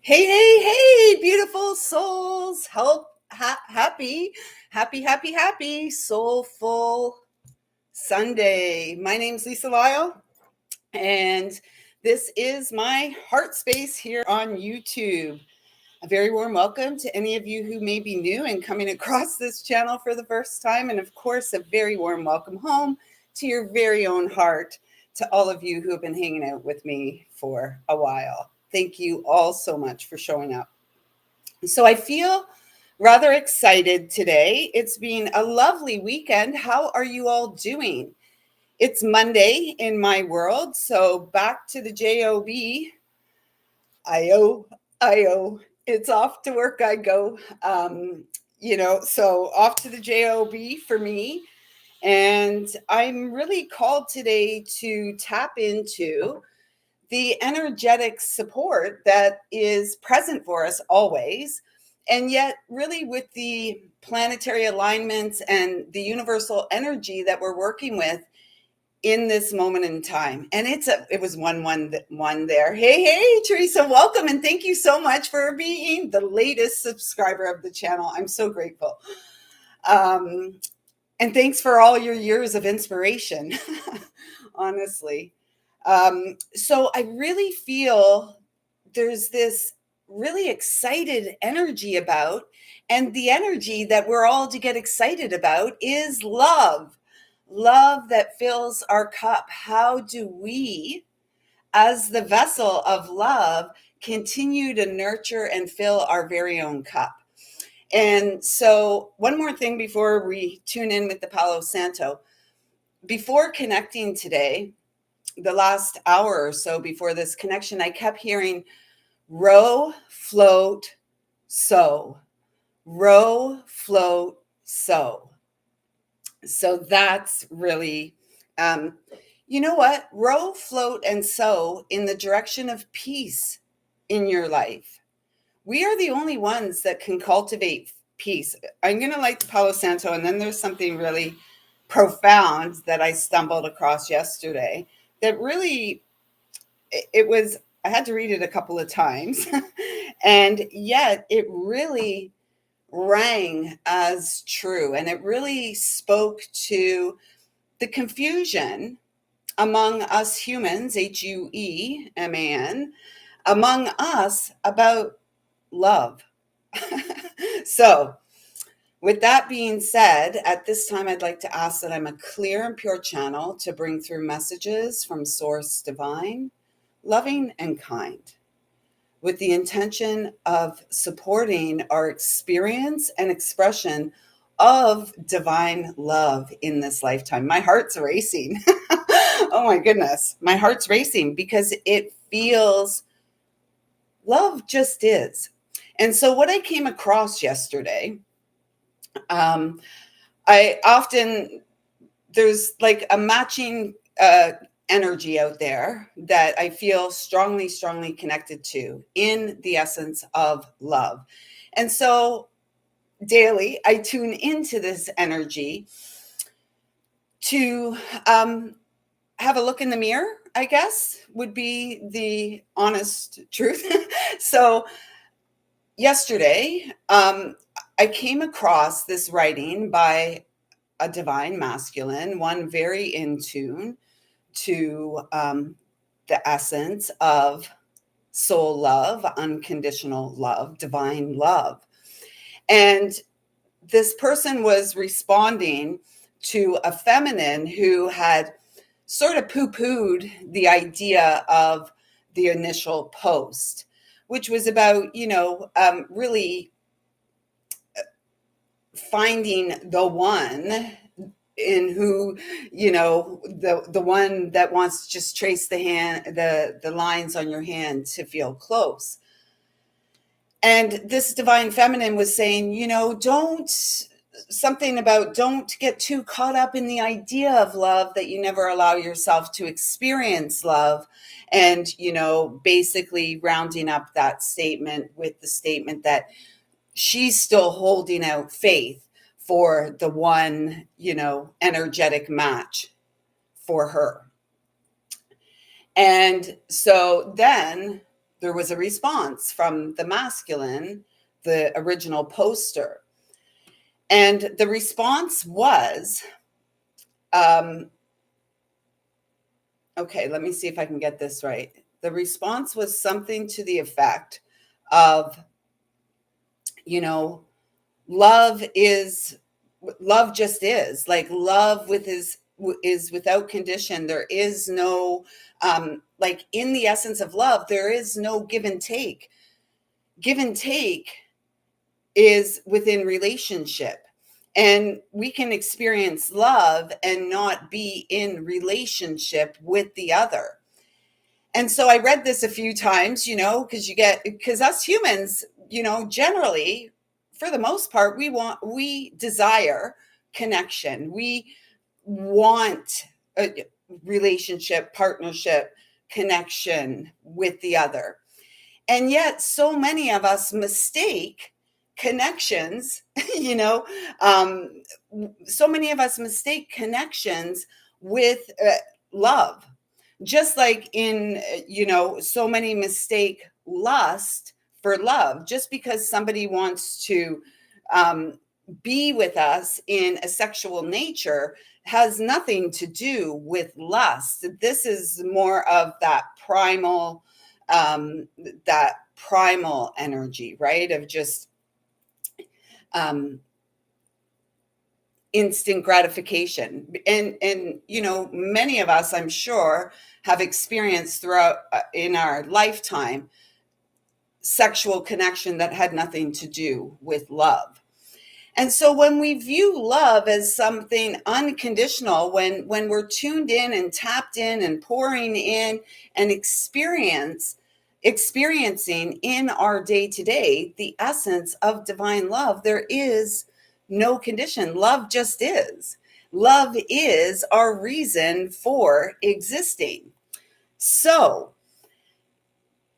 Hey, beautiful souls. Happy, soulful Sunday. My name's lisalyle, and this is my heart space here on YouTube. A very warm welcome to any of you who may be new and coming across this channel for the first time. And of course, a very warm welcome home to your very own heart, to all of you who have been hanging out with me for a while. Thank you all so much for showing up. So I feel rather excited today. It's been a lovely weekend. How are you all doing? It's Monday in my world, so back to the job. I-O. It's off to work I go. So off to the job for me. And I'm really called today to tap into the energetic support that is present for us always. And yet, really, with the planetary alignments and the universal energy that we're working with in this moment in time. And it was one there. Hey, Teresa, welcome. And thank you so much for being the latest subscriber of the channel. I'm so grateful. And thanks for all your years of inspiration, honestly. So I really feel there's this really excited energy about, and the energy that we're all to get excited about is love. Love that fills our cup. How do we, as the vessel of love, continue to nurture and fill our very own cup? And so, one more thing before we tune in with the Palo Santo. Before connecting today, the last hour or so before this connection, I kept hearing row, float, sow. Row, float, sow. So that's really, you know what? Row, float, and sow in the direction of peace in your life. We are the only ones that can cultivate peace. I'm going to light the Palo Santo, and then there's something really profound that I stumbled across yesterday that really, I had to read it a couple of times, and yet it really rang as true. And it really spoke to the confusion among us humans, HUEMAN, among us about love. So, with that being said, at this time, I'd like to ask that I'm a clear and pure channel to bring through messages from Source Divine, loving and kind, with the intention of supporting our experience and expression of divine love in this lifetime. My heart's racing. Oh my goodness. My heart's racing because it feels love just is. And so what I came across yesterday, there's like a matching energy out there that I feel strongly connected to in the essence of love. And so daily I tune into this energy to have a look in the mirror, I guess, would be the honest truth. So yesterday, I came across this writing by a divine masculine, one very in tune to the essence of soul love, unconditional love, divine love. And this person was responding to a feminine who had sort of poo-pooed the idea of the initial post, which was about, really finding the one in who, the one that wants to just trace the lines on your hand to feel close. And this divine feminine was saying, don't get too caught up in the idea of love that you never allow yourself to experience love. And, basically rounding up that statement with the statement that she's still holding out faith for the one, energetic match for her. And so then there was a response from the masculine, the original poster. And the response was, okay, let me see if I can get this right. The response was something to the effect of, you know, love is love just is like love with is without condition. There is no like in the essence of love, there is no give and take. Give and take is within relationship. And we can experience love and not be in relationship with the other. And so I read this a few times, because us humans, generally, for the most part, we desire connection. We want a relationship, partnership, connection with the other. And yet, so many of us mistake connections, you know, um, so many of us mistake connections with love. Just like so many mistake lust for love. Just because somebody wants to um, be with us in a sexual nature has nothing to do with lust. This is more of um, that primal energy, right? Of just um, instant gratification. And many of us, I'm sure, have experienced throughout in our lifetime sexual connection that had nothing to do with love. And so when we view love as something unconditional, when we're tuned in and tapped in and pouring in and experiencing in our day to day the essence of divine love, there is no condition. Love just is. Love is our reason for existing. So,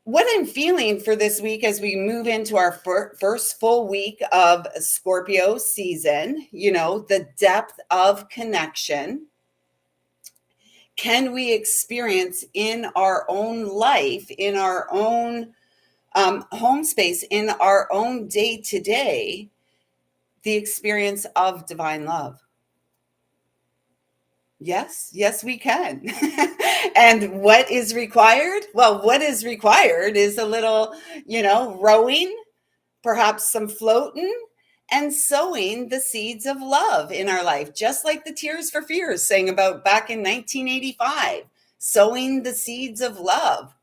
what I'm feeling for this week as we move into our first full week of Scorpio season, the depth of connection can we experience in our own life, in our own home space, in our own day to day, the experience of divine love. Yes, we can. And what is required? Well, what is required is a little, rowing, perhaps some floating, and sowing the seeds of love in our life, just like the Tears for Fears sang about back in 1985, sowing the seeds of love.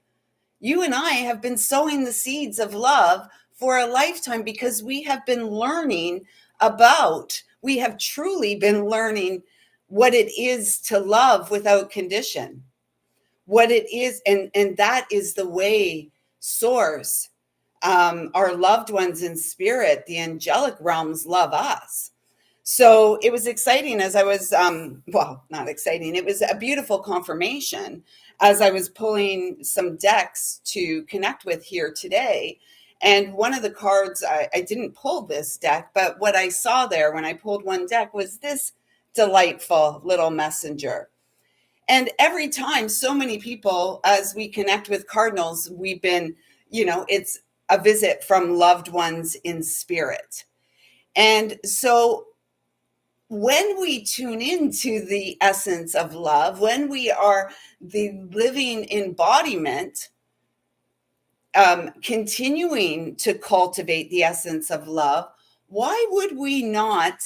You and I have been sowing the seeds of love for a lifetime because we have we have truly been learning what it is to love without condition, what it is. And that is the way source, our loved ones in spirit, the angelic realms love us. So it was exciting as I was, well, not exciting. It was a beautiful confirmation as I was pulling some decks to connect with here today. And one of the cards, I didn't pull this deck, but what I saw there when I pulled one deck was this delightful little messenger. And every time, so many people, as we connect with cardinals, we've been, it's a visit from loved ones in spirit. And so when we tune into the essence of love, when we are the living embodiment, continuing to cultivate the essence of love, why would we not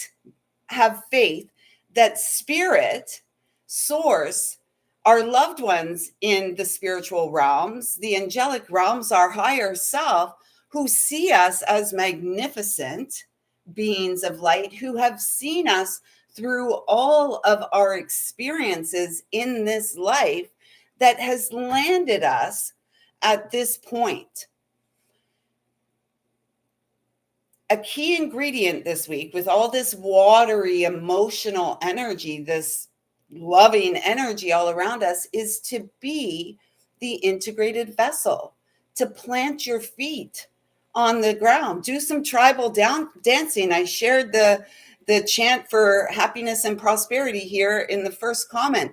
have faith that spirit, source, our loved ones in the spiritual realms, the angelic realms, our higher self, who see us as magnificent beings of light, who have seen us through all of our experiences in this life that has landed us at this point. A key ingredient this week with all this watery emotional energy, this loving energy all around us, is to be the integrated vessel, to plant your feet on the ground, do some tribal dancing. I shared the chant for happiness and prosperity here in the first comment.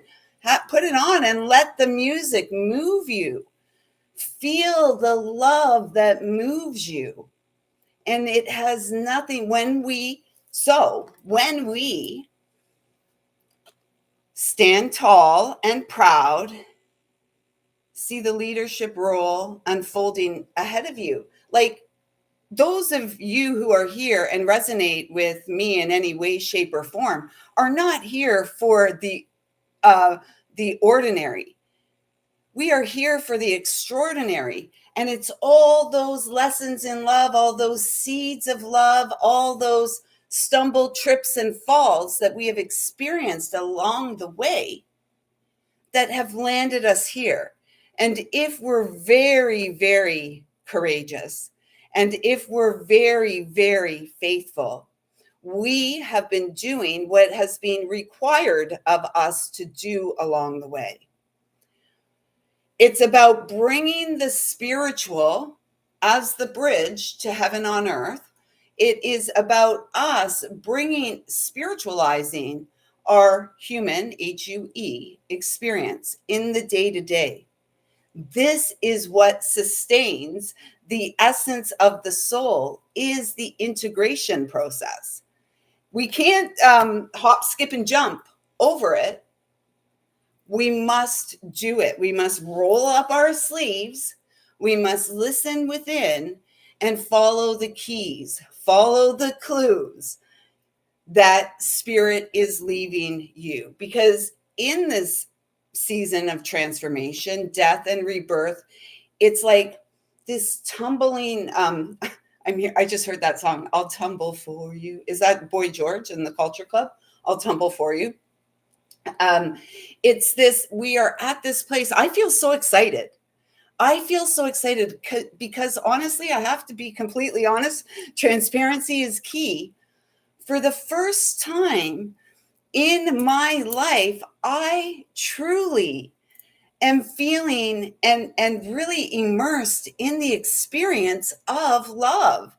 Put it on and let the music move you. Feel the love that moves you. And it has nothing, when we stand tall and proud, see the leadership role unfolding ahead of you. Like, those of you who are here and resonate with me in any way, shape, or form are not here for the ordinary. We are here for the extraordinary. And it's all those lessons in love, all those seeds of love, all those stumble, trips, and falls that we have experienced along the way that have landed us here. And if we're very, very courageous, and if we're very, very faithful, we have been doing what has been required of us to do along the way. It's about bringing the spiritual as the bridge to heaven on earth. It is about us spiritualizing our human, HUE, experience in the day to day. This is what sustains the essence of the soul, is the integration process. We can't hop, skip, and jump over it. We must do it. We must roll up our sleeves. We must listen within and follow the keys, follow the clues that spirit is leaving you. Because in this season of transformation, death, and rebirth, it's like this tumbling. I'm here. I just heard that song, I'll Tumble For You. Is that Boy George in the Culture Club? I'll tumble for you. It's this, we are at this place. I feel so excited. I feel so excited because honestly, I have to be completely honest. Transparency is key. For the first time in my life, I truly am feeling and really immersed in the experience of love.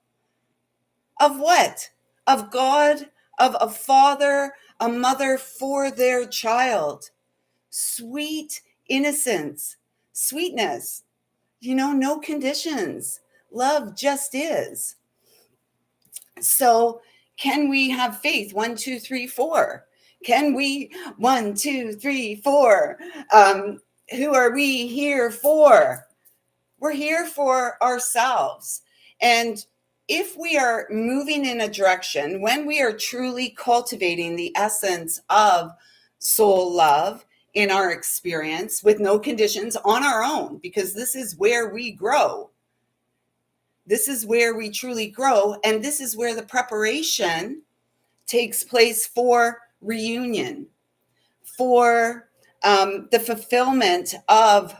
Of what? Of God, of a father, a mother for their child. Sweet innocence, sweetness, no conditions. Love just is. So, can we have faith? 1, 2, 3, 4. Can we? 1, 2, 3, 4. Who are we here for? We're here for ourselves. And if we are moving in a direction, when we are truly cultivating the essence of soul love in our experience with no conditions on our own, because this is where we grow. This is where we truly grow. And this is where the preparation takes place for reunion, for the fulfillment of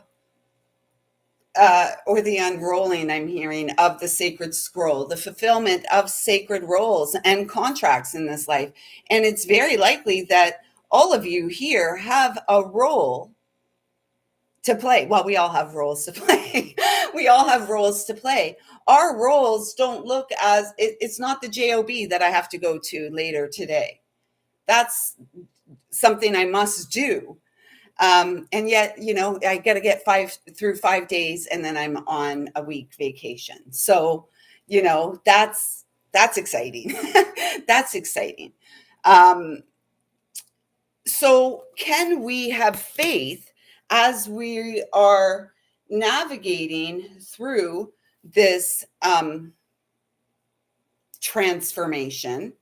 or the unrolling, I'm hearing, of the sacred scroll, the fulfillment of sacred roles and contracts in this life. And it's very likely that all of you here have a role to play. Well, we all have roles to play. We all have roles to play. Our roles don't look as, it's not the job that I have to go to later today. That's something I must do. And yet, I got to get 5 days and then I'm on a week vacation. So, that's exciting. That's exciting. So can we have faith as we are navigating through this transformation?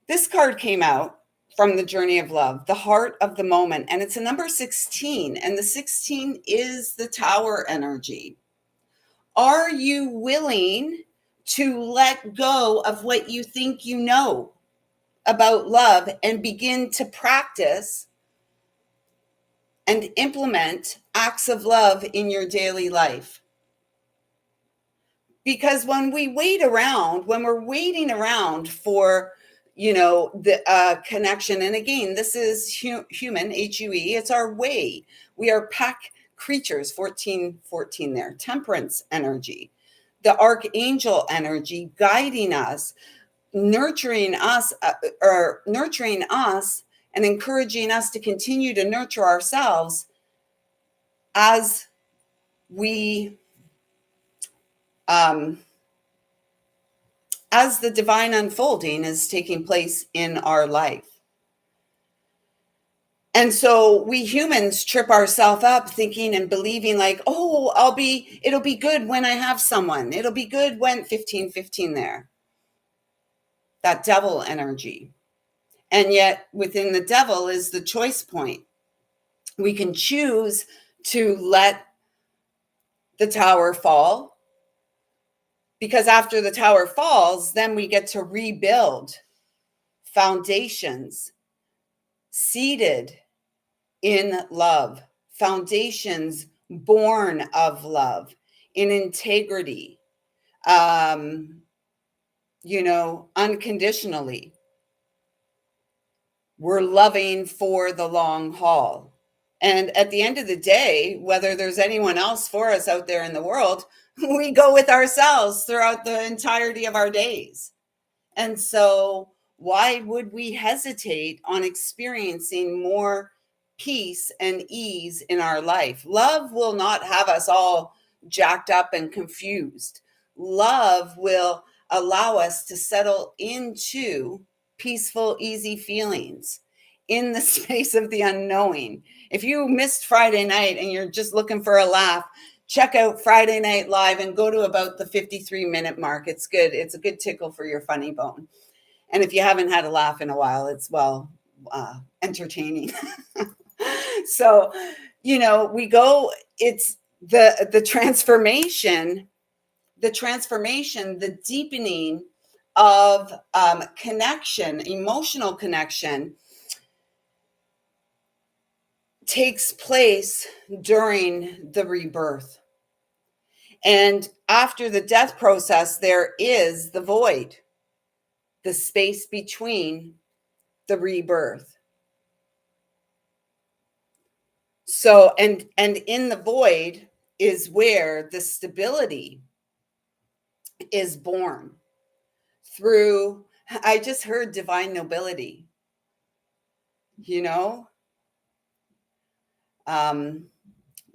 This card came out from the Journey of Love, the heart of the moment. And it's a number 16. And the 16 is the Tower energy. Are you willing to let go of what you think you know about love and begin to practice and implement acts of love in your daily life? Because when we're waiting around for the connection, and again, this is human, HUE, it's our way. We are pack creatures, 14 there, temperance energy, the archangel energy guiding us, nurturing us and encouraging us to continue to nurture ourselves as we, as the divine unfolding is taking place in our life. And so we humans trip ourselves up thinking and believing like, oh, it'll be good when I have someone. It'll be good when 15 there. That devil energy. And yet within the devil is the choice point. We can choose to let the tower fall, because after the tower falls, then we get to rebuild foundations seated in love, foundations born of love, in integrity, unconditionally. We're loving for the long haul. And at the end of the day, whether there's anyone else for us out there in the world, we go with ourselves throughout the entirety of our days. And so why would we hesitate on experiencing more peace and ease in our life? Love will not have us all jacked up and confused. Love will allow us to settle into peaceful, easy feelings in the space of the unknowing. If you missed Friday night and you're just looking for a laugh, check out Friday Night Live and go to about the 53-minute mark. It's good. It's a good tickle for your funny bone. And if you haven't had a laugh in a while, it's entertaining. So, we go, it's the transformation, the deepening of connection, emotional connection takes place during the rebirth. And after the death process, there is the void, the space between the rebirth. So, and in the void is where the stability is born through, I just heard divine nobility,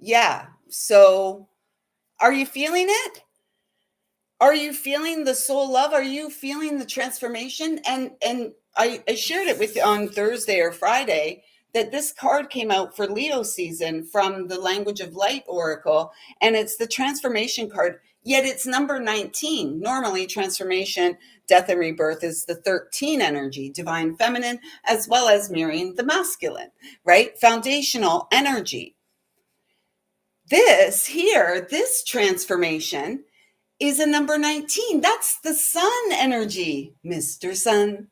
yeah. So are you feeling it? Are you feeling the soul love? Are you feeling the transformation? And I shared it with you on Thursday or Friday that this card came out for Leo season from the Language of Light Oracle, and it's the transformation card, yet it's number 19. Normally transformation, death and rebirth is the 13 energy, divine feminine, as well as mirroring the masculine, right? Foundational energy. This transformation is a number 19. That's the sun energy. Mr. Sun,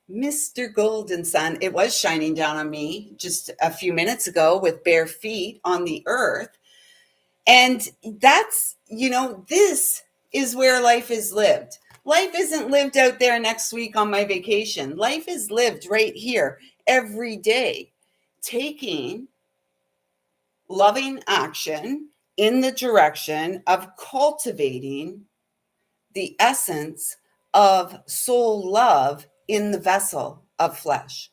Mr. Golden Sun. It was shining down on me just a few minutes ago with bare feet on the earth. And that's, this is where life is lived. Life isn't lived out there next week on my vacation. Life is lived right here every day, taking loving action in the direction of cultivating the essence of soul love in the vessel of flesh.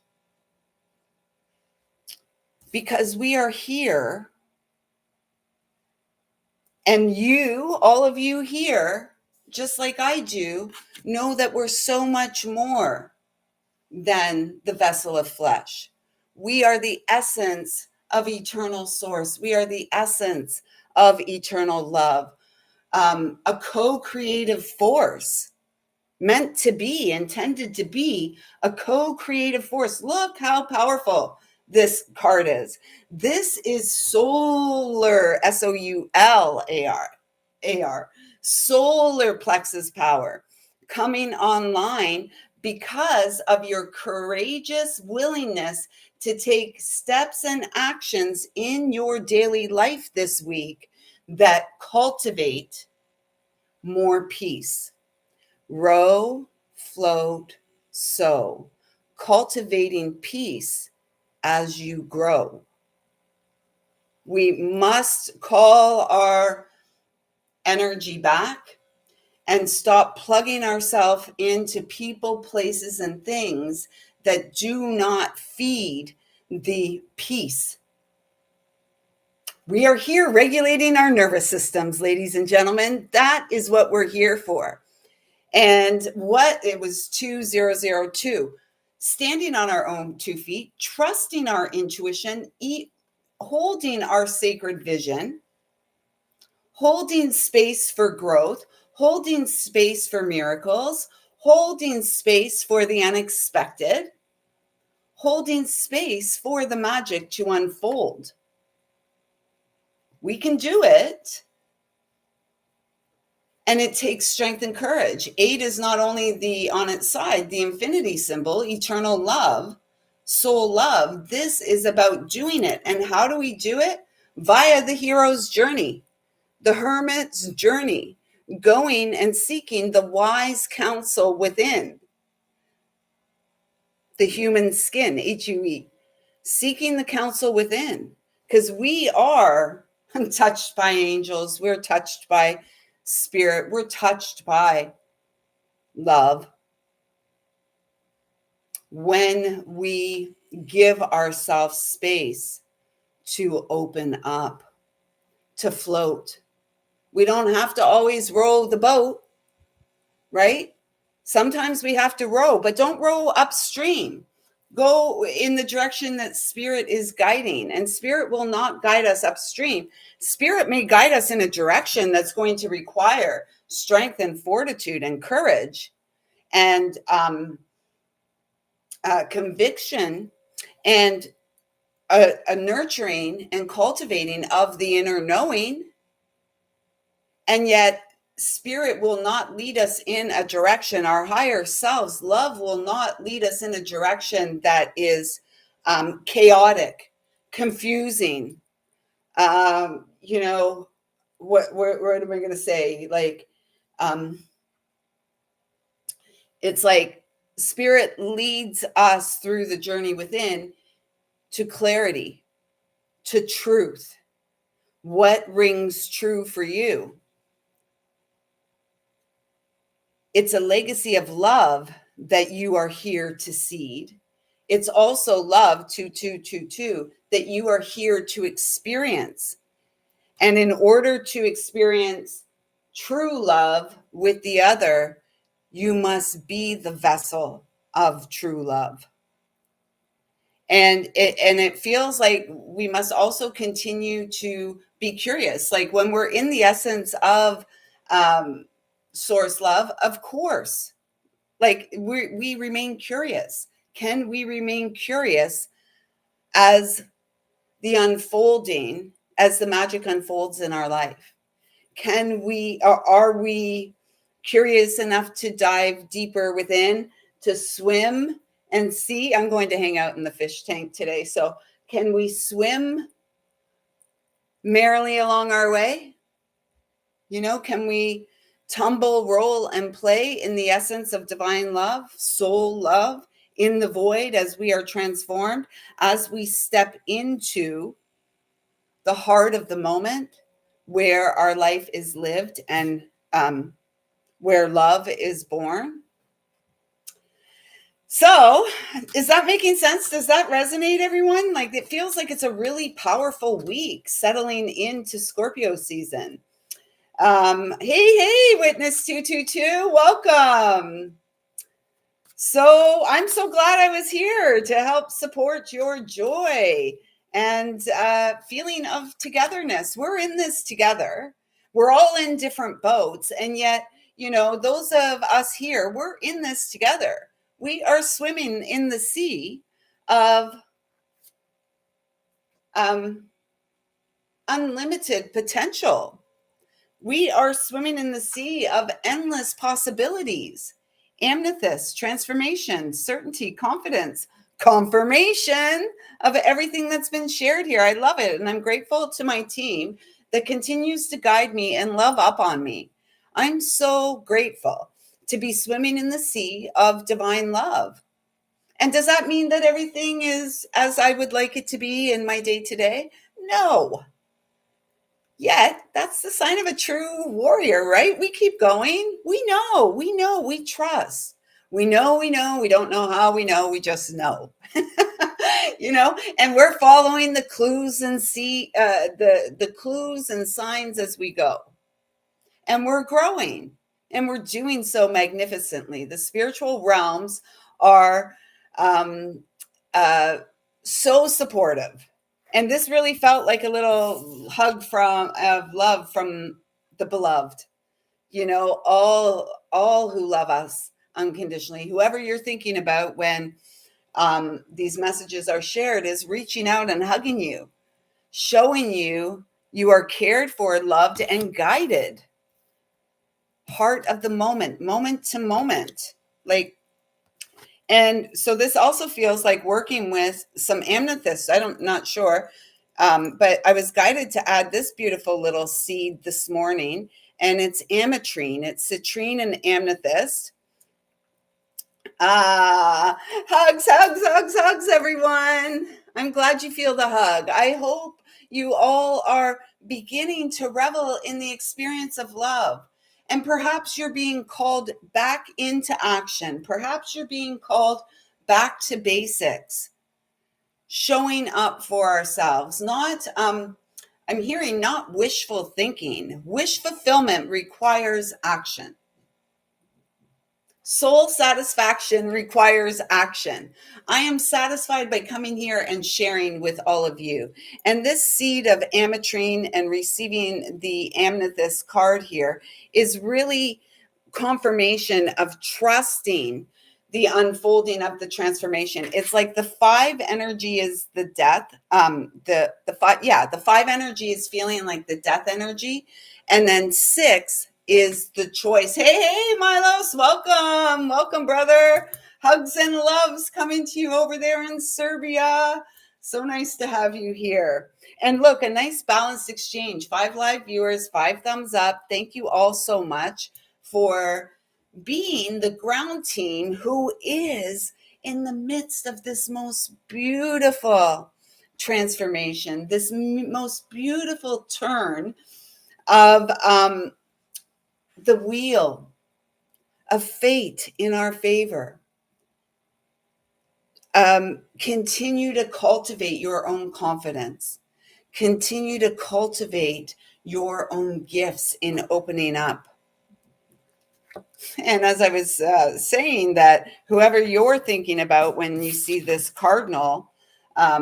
Because we are here, and all of you here, just like I do, know that we're so much more than the vessel of flesh. We are the essence of eternal source. We are the essence of eternal love, a co-creative force, meant to be, intended to be a co-creative force. Look how powerful this card is. This is solar, SOULAR, solar plexus power coming online because of your courageous willingness to take steps and actions in your daily life this week that cultivate more peace. Row, float, sow, cultivating peace as you grow. We must call our energy back and stop plugging ourselves into people, places, and things that do not feed the peace We are here regulating our nervous systems, ladies and gentlemen. That is what we're here for. And what it was 2002, standing on our own 2 feet, trusting our intuition, holding our sacred vision, holding space for growth, holding space for miracles, holding space for the unexpected, holding space for the magic to unfold. We can do it. And it takes strength and courage. 8 is not only on its side, the infinity symbol, eternal love, soul love. This is about doing it. And how do we do it? Via the hero's journey, the hermit's journey, going and seeking the wise counsel within the human skin, HUE, seeking the counsel within, because we are touched by angels. We're touched by spirit. We're touched by love when we give ourselves space to open up, to float. We don't have to always row the boat, right? Sometimes we have to row, but don't row upstream. Go in the direction that spirit is guiding, and spirit will not guide us upstream. Spirit may guide us in a direction that's going to require strength and fortitude and courage and conviction and a nurturing and cultivating of the inner knowing. And yet spirit will not lead us in a direction, our higher selves, love will not lead us in a direction that is chaotic, confusing. What am I going to say? It's like spirit leads us through the journey within to clarity, to truth. What rings true for you? It's a legacy of love that you are here to seed. It's also love 2222 that you are here to experience. And in order to experience true love with the other, you must be the vessel of true love. And it feels like we must also continue to be curious. Like when we're in the essence of source love, of course, like we remain curious. Can we remain curious as the unfolding, as the magic unfolds in our life? Are we curious enough to dive deeper within, to swim and see? I'm going to hang out in the fish tank today. So can we swim merrily along our way? Can we tumble, roll, and play in the essence of divine love, soul love, in the void as we are transformed, as we step into the heart of the moment where our life is lived and where love is born? So, is that making sense? Does that resonate, everyone? Like, it feels like it's a really powerful week settling into Scorpio season. Hey, Witness 222, welcome. So I'm so glad I was here to help support your joy and feeling of togetherness. We're in this together. We're all in different boats. And yet, those of us here, we're in this together. We are swimming in the sea of unlimited potential. We are swimming in the sea of endless possibilities. Amethyst, transformation, certainty, confidence, confirmation of everything that's been shared here. I love it. And I'm grateful to my team that continues to guide me and love up on me. I'm so grateful to be swimming in the sea of divine love. And does that mean that everything is as I would like it to be in my day to day? No. Yet, that's the sign of a true warrior, right? We keep going. We know, we trust. We know, we don't know how we know, we just know. and we're following the clues and see the clues and signs as we go. And we're growing, and we're doing so magnificently. The spiritual realms are um, uh, so supportive. And this really felt like a little hug of love from the beloved. All who love us unconditionally, whoever you're thinking about when these messages are shared, is reaching out and hugging you, showing you you are cared for, loved, and guided. Part of the moment, moment to moment. And so this also feels like working with some amethyst. Not sure. But I was guided to add this beautiful little seed this morning, and it's ametrine. It's citrine and amethyst. Hugs, hugs, hugs, hugs, everyone. I'm glad you feel the hug. I hope you all are beginning to revel in the experience of love. And perhaps you're being called back into action. Perhaps you're being called back to basics, showing up for ourselves. I'm hearing not wishful thinking. Wish fulfillment requires action. Soul satisfaction requires action. I am satisfied by coming here and sharing with all of you. And this seed of ametrine and receiving the amethyst card here is really confirmation of trusting the unfolding of the transformation. It's like the 5 energy is the death. The 5 energy is feeling like the death energy. And then 6 is the choice. Hey, Milos, welcome, brother. Hugs and loves coming to you over there in Serbia. So nice to have you here. And look, a nice balanced exchange. 5 live viewers, 5 thumbs up. Thank you all so much for being the ground team who is in the midst of this most beautiful transformation, this most beautiful turn of the wheel of fate in our favor. Continue to cultivate your own confidence. Continue to cultivate your own gifts in opening up. And as I was saying, that whoever you're thinking about when you see this cardinal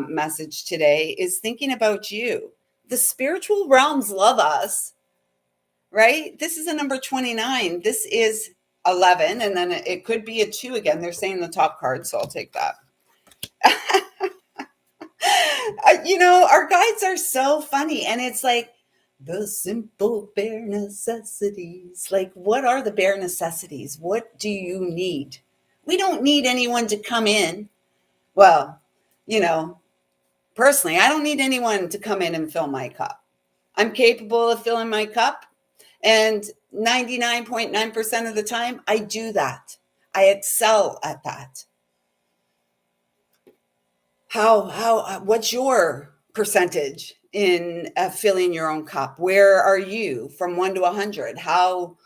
message today is thinking about you. The spiritual realms love us, right? This is a number 29. This is 11, and then it could be a 2 again. They're saying the top card, so I'll take that. Our guides are so funny, and it's like the simple bare necessities. Like, what are the bare necessities? What do you need? We don't need anyone to come in. Well, personally, I don't need anyone to come in and fill my cup. I'm capable of filling my cup. And 99.9% of the time, I do that. I excel at that. What's your percentage in filling your own cup? Where are you from 1 to 100? How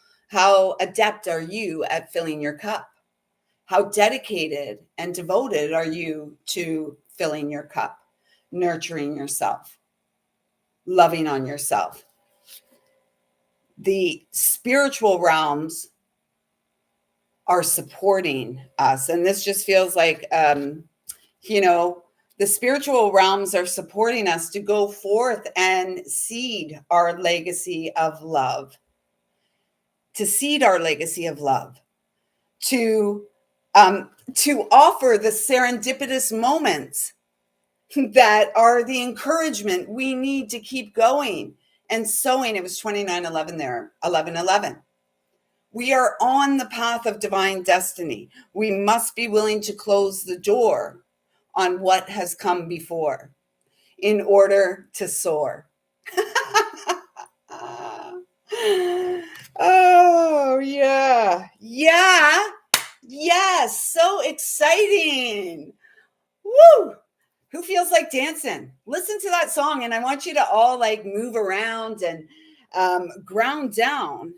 adept are you at filling your cup? How dedicated and devoted are you to filling your cup, nurturing yourself, loving on yourself? The spiritual realms are supporting us. And this just feels like, the spiritual realms are supporting us to go forth and seed our legacy of love, to offer the serendipitous moments that are the encouragement we need to keep going and sowing. It was 29:11 there, 11:11. We are on the path of divine destiny. We must be willing to close the door on what has come before in order to soar. Oh, yeah. Yeah. Yes. So exciting. Woo. Who feels like dancing? Listen to that song, and I want you to all move around and ground down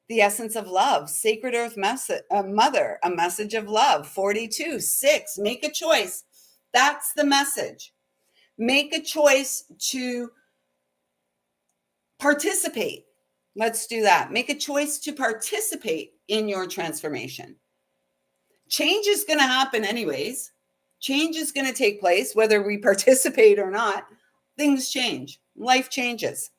the essence of love. Sacred Earth Mother, a message of love. 42:6. Make a choice. That's the message. Make a choice to participate. Let's do that. Make a choice to participate in your transformation. Change is going to happen anyways. Change is going to take place whether we participate or not. Things change. Life changes.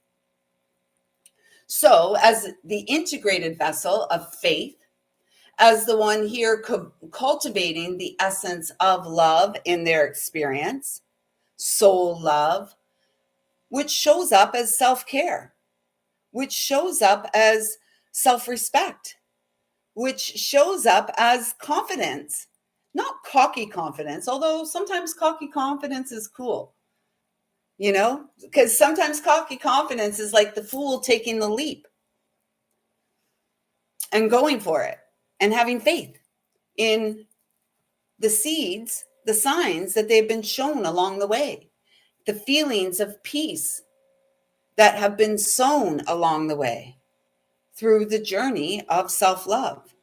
So, as the integrated vessel of faith, as the one here cultivating the essence of love in their experience, soul love, which shows up as self-care, which shows up as self-respect, which shows up as confidence, not cocky confidence, although sometimes cocky confidence is cool, because sometimes cocky confidence is like the fool taking the leap and going for it and having faith in the seeds, the signs that they've been shown along the way, the feelings of peace that have been sown along the way through the journey of self-love.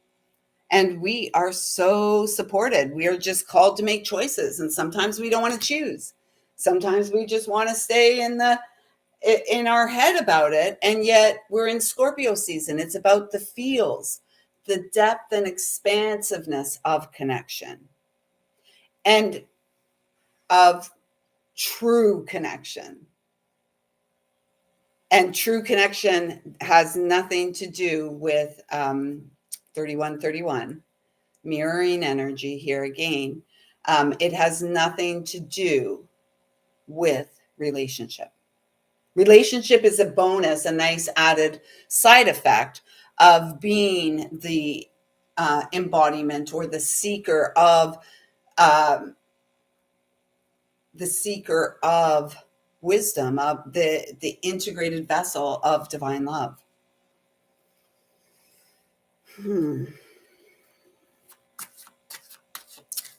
And we are so supported. We are just called to make choices. And sometimes we don't want to choose. Sometimes we just want to stay in our head about it. And yet we're in Scorpio season. It's about the feels, the depth and expansiveness of connection and of true connection. And true connection has nothing to do with 3131, mirroring energy here again. It has nothing to do with relationship. Relationship is a bonus, a nice added side effect of being the embodiment or the seeker of wisdom, of the integrated vessel of divine love.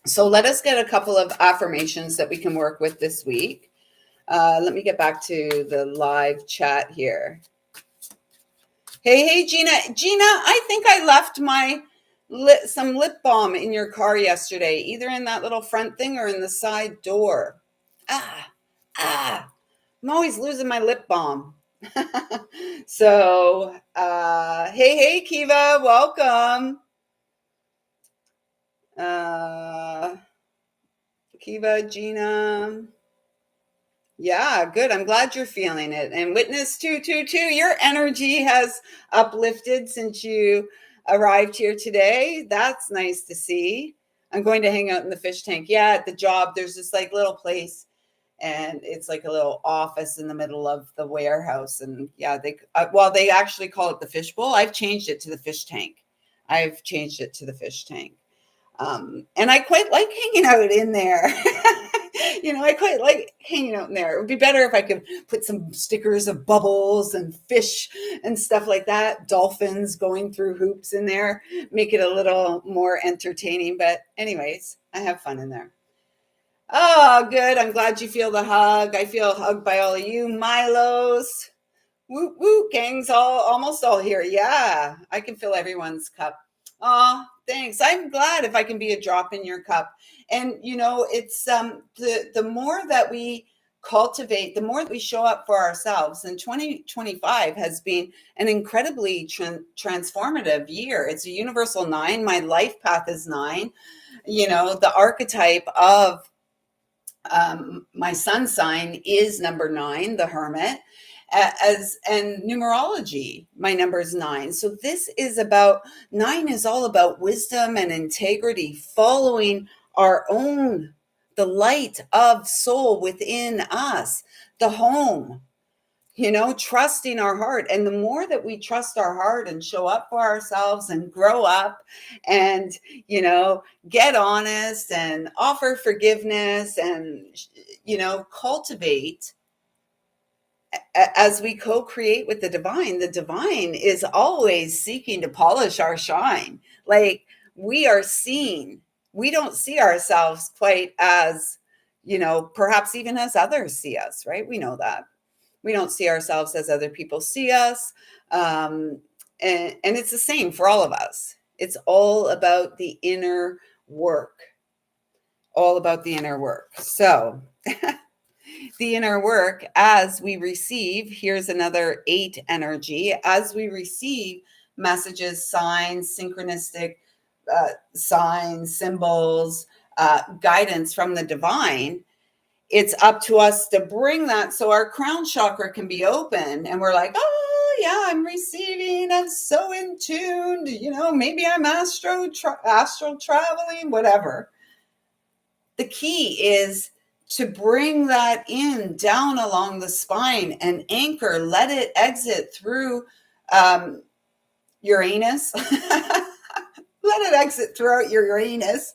So let us get a couple of affirmations that we can work with this week. Let me get back to the live chat here. Hey, Gina. Gina, I think I left some lip balm in your car yesterday, either in that little front thing or in the side door. I'm always losing my lip balm. So, hey, Kiva, welcome. Kiva, Gina. Yeah, good. I'm glad you're feeling it. And Witness 222, your energy has uplifted since you arrived here today. That's nice to see. I'm going to hang out in the fish tank. Yeah, at the job, there's this like little place, and it's like a little office in the middle of the warehouse. And yeah, they actually call it the fishbowl. I've changed it to the fish tank. And I quite like hanging out in there. I quite like hanging out in there. It would be better if I could put some stickers of bubbles and fish and stuff like that. Dolphins going through hoops in there, make it a little more entertaining. But anyways, I have fun in there. Oh, good. I'm glad you feel the hug. I feel hugged by all of you. Milos. Woo, woo. Gang's almost all here. Yeah, I can fill everyone's cup. Oh, thanks. I'm glad if I can be a drop in your cup. And it's the more that we cultivate, the more that we show up for ourselves. And 2025 has been an incredibly transformative year. It's a universal 9. My life path is 9. The archetype of my sun sign is number 9, the Hermit. And numerology, my number is 9. So this is about 9 is all about wisdom and integrity, following the light of soul within us, the home, trusting our heart. And the more that we trust our heart and show up for ourselves and grow up and, get honest and offer forgiveness and, cultivate as we co-create with the divine is always seeking to polish our shine. Like we don't see ourselves quite as, perhaps even as others see us, right? We know that. We don't see ourselves as other people see us. And it's the same for all of us. It's all about the inner work. all about the inner work. So the inner work, as we receive, here's another 8 energy, as we receive messages, signs, synchronistic signs, symbols, guidance from the divine, it's up to us to bring that so our crown chakra can be open and we're like, oh yeah, I'm receiving, I'm so in tune, maybe I'm astral traveling, whatever. The key is to bring that in down along the spine and anchor, let it exit through Uranus. Let it exit throughout your Uranus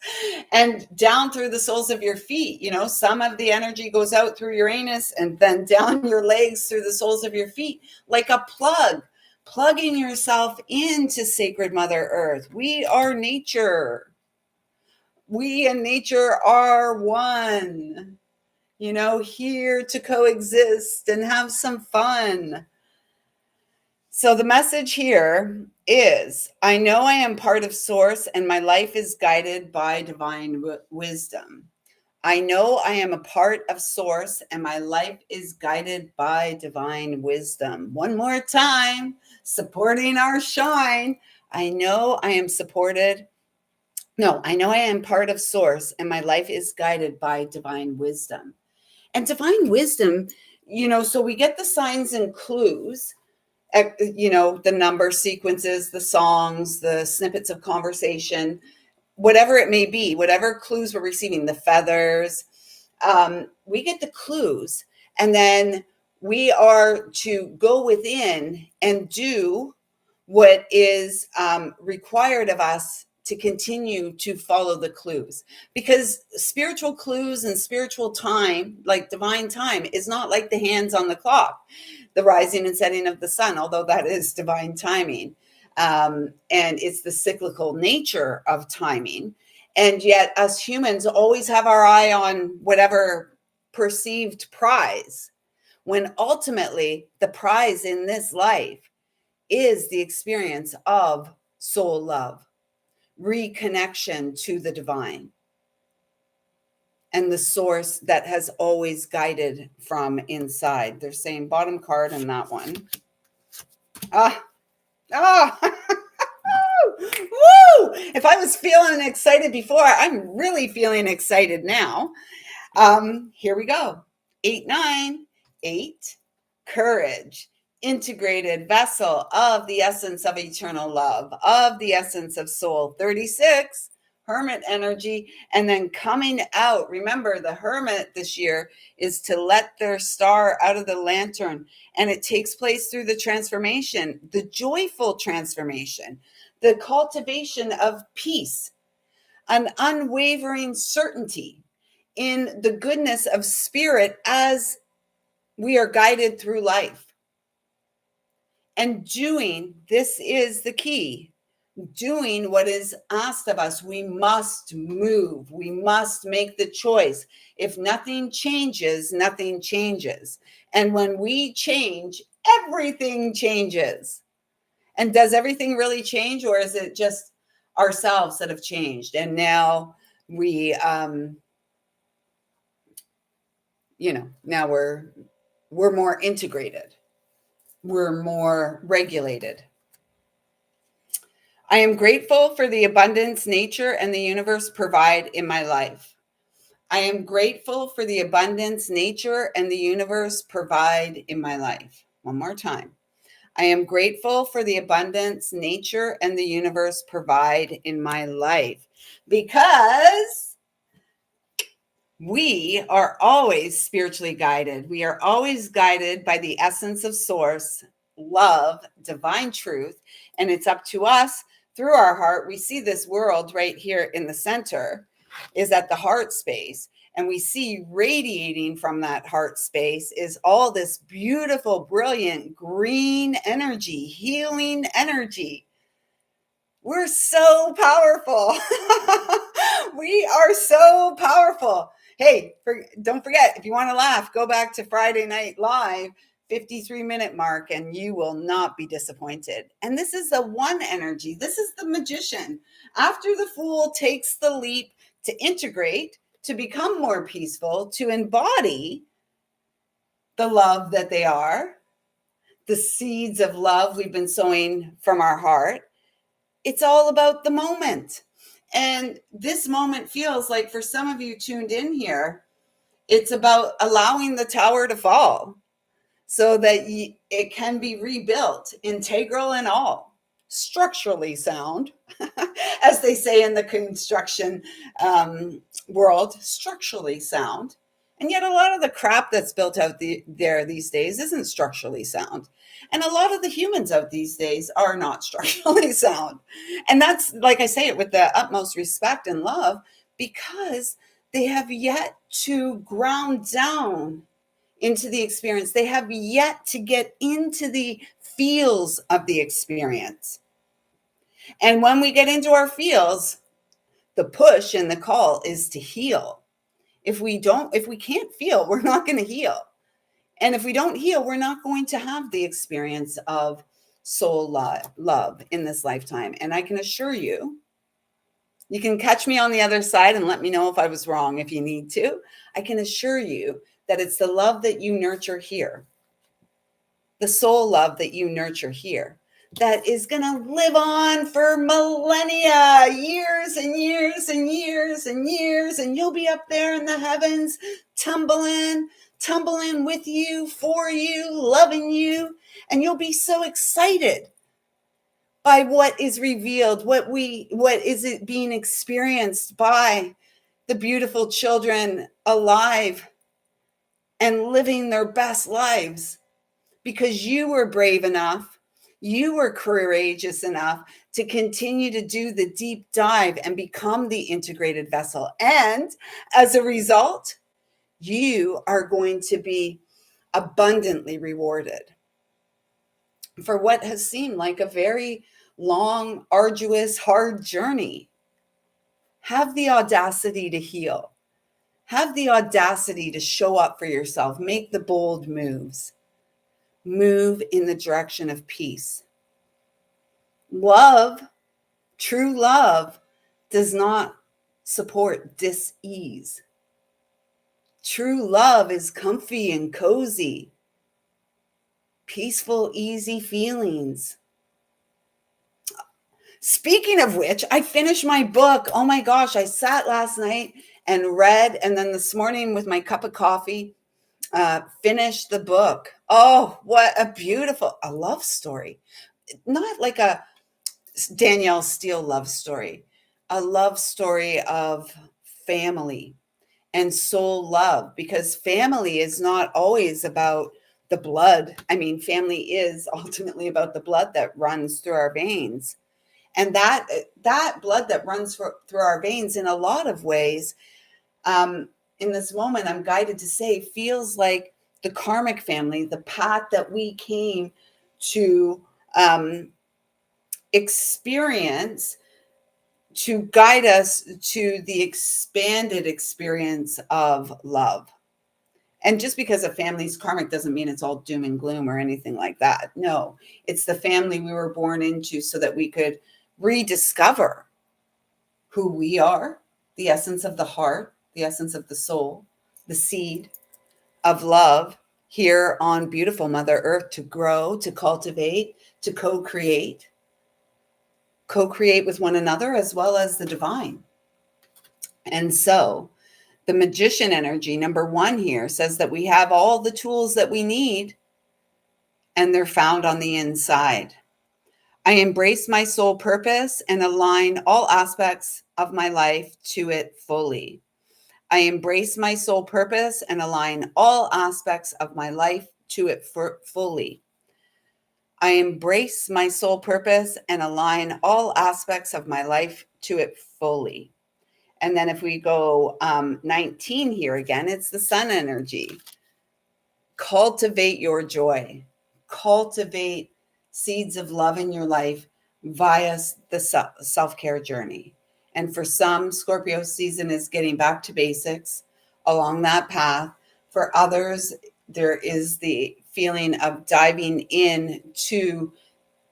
and down through the soles of your feet. Some of the energy goes out through Uranus and then down your legs through the soles of your feet, like a plug, plugging yourself into sacred Mother Earth. We are nature. We and nature are one, here to coexist and have some fun. So the message here is, I know I am part of Source and my life is guided by divine wisdom. I know I am a part of Source and my life is guided by divine wisdom. One more time, supporting our shine. I know I am supported. No, I know I am part of Source and my life is guided by divine wisdom. And divine wisdom, so we get the signs and clues, the number sequences, the songs, the snippets of conversation, whatever it may be, whatever clues we're receiving, the feathers, we get the clues. And then we are to go within and do what is required of us to continue to follow the clues, because spiritual clues and spiritual time, like divine time, is not like the hands on the clock, the rising and setting of the sun, although that is divine timing. And it's the cyclical nature of timing. And yet us humans always have our eye on whatever perceived prize, when ultimately the prize in this life is the experience of soul love, reconnection to the divine and the source that has always guided from inside. They're saying bottom card in that one. Ah, woo! If I was feeling excited before, I'm really feeling excited now. Here we go. 8, 9, 8, courage. Integrated vessel of the essence of eternal love, of the essence of soul. 36, hermit energy, and then coming out. Remember, the hermit this year is to let their star out of the lantern, and it takes place through the transformation, the joyful transformation, the cultivation of peace, an unwavering certainty in the goodness of spirit as we are guided through life. And this is the key, doing what is asked of us. We must move. We must make the choice. If nothing changes, nothing changes. And when we change, everything changes. And does everything really change, or is it just ourselves that have changed? And now now we're more integrated. We're more regulated. I am grateful for the abundance nature and the universe provide in my life. I am grateful for the abundance nature and the universe provide in my life. One more time. I am grateful for the abundance nature and the universe provide in my life, because we are always spiritually guided. We are always guided by the essence of source, love, divine truth, and it's up to us through our heart. We see this world right here in the center is at the heart space, and we see radiating from that heart space is all this beautiful, brilliant green energy, healing energy. We're so powerful. We are so powerful. Hey, don't forget, if you want to laugh, go back to Friday Night Live, 53-minute mark, and you will not be disappointed. And this is the one energy. This is the magician. After the fool takes the leap to integrate, to become more peaceful, to embody the love that they are, the seeds of love we've been sowing from our heart. It's all about the moment. And this moment feels like, for some of you tuned in here, it's about allowing the tower to fall so that it can be rebuilt, integral and all, structurally sound, as they say in the construction world, structurally sound. And yet, a lot of the crap that's built out there these days isn't structurally sound. And a lot of the humans out these days are not structurally sound. And that's, like I say it with the utmost respect and love, because they have yet to ground down into the experience. They have yet to get into the feels of the experience. And when we get into our feels, the push and the call is to heal. If we can't feel, we're not going to heal. And if we don't heal, we're not going to have the experience of soul love in this lifetime. And I can assure you, you can catch me on the other side and let me know if I was wrong if you need to. I can assure you that it's the love that you nurture here, the soul love that you nurture here, that is going to live on for millennia, years and years and years and years. And you'll be up there in the heavens, tumbling with you, for you, loving you. And you'll be so excited by what is revealed, what is it being experienced by the beautiful children alive and living their best lives, because you were brave enough, you were courageous enough to continue to do the deep dive and become the integrated vessel. And as a result, you are going to be abundantly rewarded for what has seemed like a very long, arduous, hard journey. Have the audacity to heal. Have the audacity to show up for yourself. Make the bold moves. Move in the direction of peace. Love, true love, does not support dis-ease. True love is comfy and cozy, peaceful, easy feelings. Speaking of which, I finished my book. Oh my gosh, I sat last night and read, and then this morning with my cup of coffee, finished the book. Oh, what a love story. Not like a Danielle Steele love story, a love story of family and soul love, because family is not always about the blood. I mean, family is ultimately about the blood that runs through our veins. And that blood that runs through our veins, in a lot of ways, in this moment, I'm guided to say, feels like the karmic family, the path that we came to experience to guide us to the expanded experience of love. And just because a family's karmic doesn't mean it's all doom and gloom or anything like that. No, it's the family we were born into so that we could rediscover who we are, the essence of the heart, the essence of the soul, the seed of love here on beautiful Mother Earth, to grow, to cultivate, to co-create with one another as well as the divine. And so the magician energy, number one here, says that we have all the tools that we need, and they're found on the inside. I embrace my soul purpose and align all aspects of my life to it fully. I embrace my soul purpose and align all aspects of my life to it fully. I embrace my soul purpose and align all aspects of my life to it fully. And then if we go 19 here again, it's the sun energy. Cultivate your joy. Cultivate seeds of love in your life via the self-care journey. And for some, Scorpio season is getting back to basics along that path. For others, there is the feeling of diving in to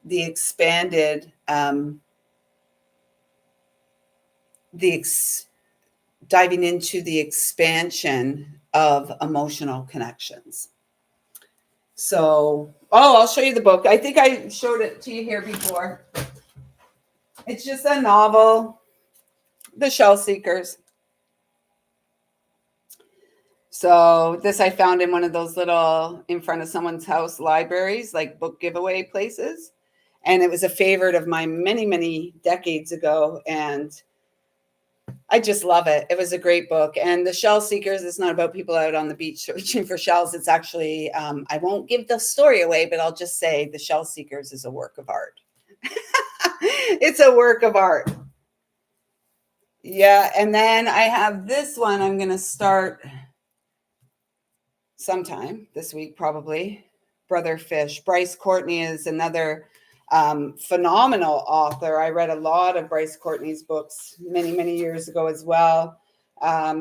the expanded, diving into the expansion of emotional connections. So, I'll show you the book. I think I showed it to you here before. It's just a novel, The Shell Seekers. So this I found in one of those little in front of someone's house libraries, like book giveaway places. And it was a favorite of mine many, many decades ago. And I just love it. It was a great book. And The Shell Seekers is not about people out on the beach searching for shells. It's actually, I won't give the story away, but I'll just say The Shell Seekers is a work of art. It's a work of art. Yeah. And then I have this one I'm going to start sometime this week, probably. Brother Fish. Bryce Courtney is another phenomenal author. I read a lot of Bryce Courtney's books many, many years ago as well.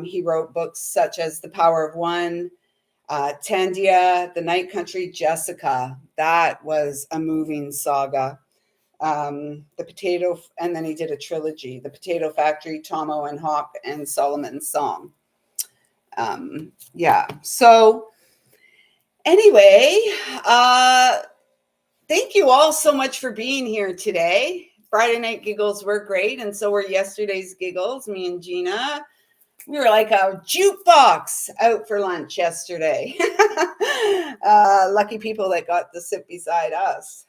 He wrote books such as The Power of One, Tandia, The Night Country, Jessica. That was a moving saga. The Potato, and then he did a trilogy, The Potato Factory, Tomo and Hawk, and Solomon's Song. Yeah. So anyway, thank you all so much for being here today. Friday night giggles were great, and so were yesterday's giggles. Me and Gina, we were like a jukebox out for lunch yesterday. Lucky people that got to sit beside us.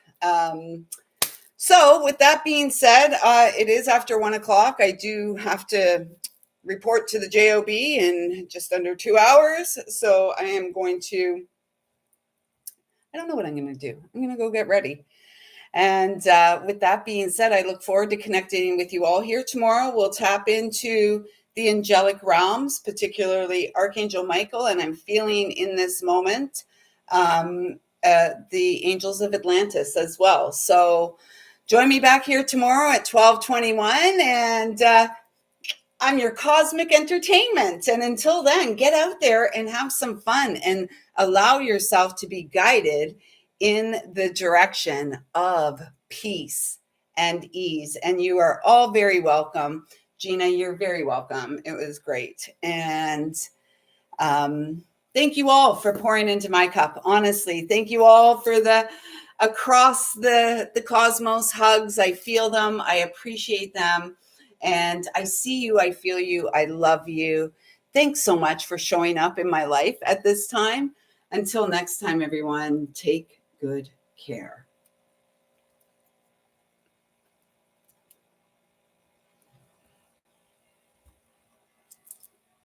So with that being said, it is after 1 o'clock. I do have to report to the JOB in just under 2 hours. So I am going to, I don't know what I'm going to do. I'm going to go get ready. And with that being said, I look forward to connecting with you all here tomorrow. We'll tap into the angelic realms, particularly Archangel Michael. And I'm feeling in this moment the angels of Atlantis as well. So join me back here tomorrow at 12:21. And I'm your cosmic entertainment. And until then, get out there and have some fun and allow yourself to be guided in the direction of peace and ease. And you are all very welcome. Gina, you're very welcome. It was great. And thank you all for pouring into my cup. Honestly, thank you all for the across the cosmos hugs. I feel them. I appreciate them. And I see you, I feel you, I love you. Thanks so much for showing up in my life at this time. Until next time, everyone, take good care.